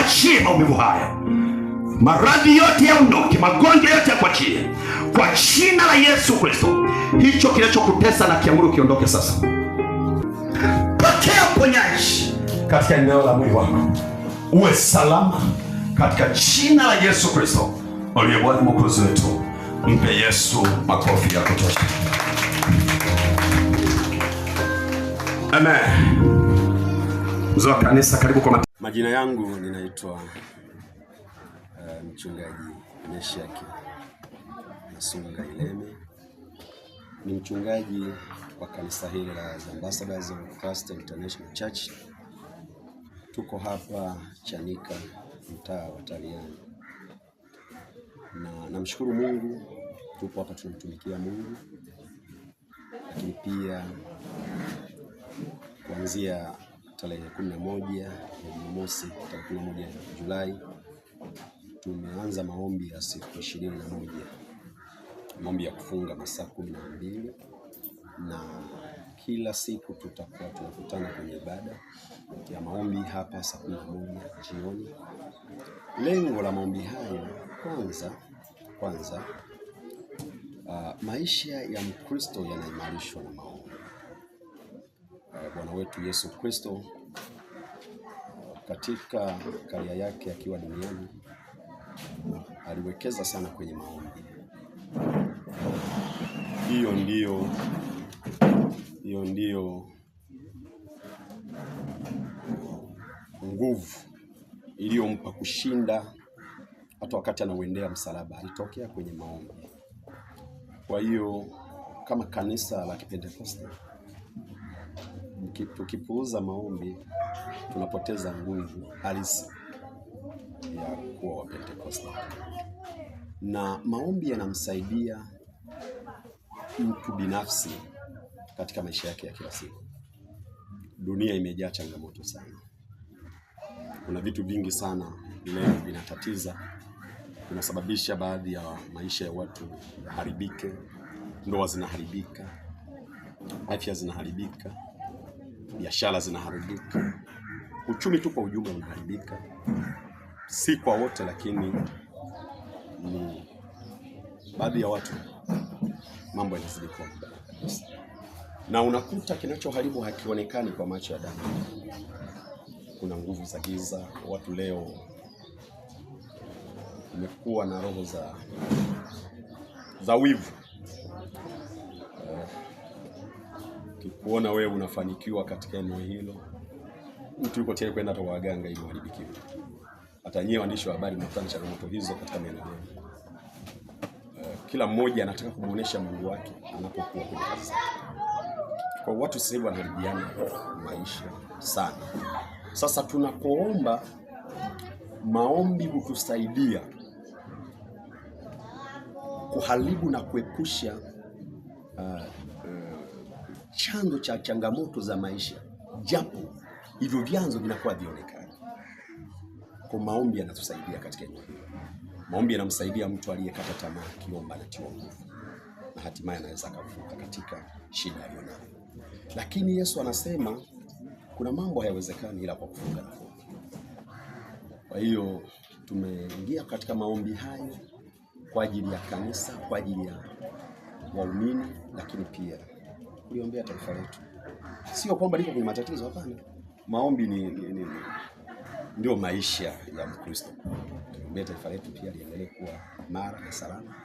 Yaachie maumivu haya, maradhi yote yaondoke, magonjwa yote yakuachie kwa jina la Yesu Kristo. Hicho kinachokutesa na kiamuru kiondoke sasa. Pokea uponyaji katika eneo la mwili wako, uwe salama katika jina la Yesu Kristo aliye Bwana Mwokozi wetu. Mpe Yesu makofi ya kutosha. Amen. Mzee wa kanisa, karibu kwa majina yangu. Ninaitwa mchungaji Meshaki Masunga Ileme. Ni mchungaji wa kanisa hili la Ambassadors of Christ International Church. Tuko hapa Chanika, mtaa wa Taliani. Na namshukuru Mungu, tupo hapa tunamtumikia Mungu. Lakini pia kuanzia tarehe 11 ya Jumamosi, tarehe 11 Julai, tumeanza maombi ya siku 21. Maombi ya kufunga masaa 12, na kila siku tutakuwa tunakutana kwenye ibada ya maombi hapa saa 11 jioni. Lengo la maombi hayo kwanza maisha ya Mkristo yanaimarishwa na maombi. Bwana wetu Yesu Kristo katika karia yake akiwa duniani aliwekeza sana kwenye maombi. Hiyo ndiyo nguvu iliyompa kushinda. Hata wakati anauendea msalaba alitokea kwenye maombi. Kwa hiyo kama kanisa la Kipentekoste, tukipuuza maombi tunapoteza nguvu halisi ya kuwa wa Pentekoste. Na maombi yanamsaidia mtu binafsi katika maisha yake ya kila siku. Dunia imejaa changamoto sana. Kuna vitu vingi sana leo vinatatiza, vinasababisha baadhi ya maisha ya watu yaharibike. Ndoa zinaharibika, afya zinaharibika, biashara zinaharibika, uchumi tu kwa ujumla unaharibika. Si kwa wote, lakini ni baadhi ya watu mambo yanazidi kuwa mbaya kabisa. Na unakuta kinachoharibu hakionekani kwa macho ya damu. Kuna nguvu za giza. Watu leo umekuwa na roho za wivu. Kikuona wewe unafanikiwa katika eneo hilo, mtu yuko tayari kwenda kwa waganga ili uharibikiwe. Hata nyewe waandishi wa habari mnakutana na changamoto hizo katika maeneo yenu. Kila mmoja anataka kumuonesha Mungu wake anapokuwa kwenye kazi. Kwa watu sasa hivi wanaharibiana maisha sana. Sasa tunapoomba, maombi hutusaidia kuharibu na kuepusha chanzo cha changamoto za maisha, japo hivyo vyanzo vinakuwa vionekana. Kwa maombi yanatusaidia katika hilo. Maombi yanamsaidia mtu aliyekata tamaa, kiomba na tiwa nguvu, na hatimaye anaweza kuvuka katika shida aliyonayo. Lakini Yesu anasema kuna mambo hayawezekani ila kwa kufunga na kuomba. Kwa hiyo tumeingia katika maombi hayo kwa ajili ya kanisa, kwa ajili ya waumini, lakini pia kuliombea taifa letu. Sio kwamba liko kwenye matatizo, hapana. Maombi ndio maisha ya Mkristo. Kuliombea taifa letu pia liendelee kuwa imara na salama.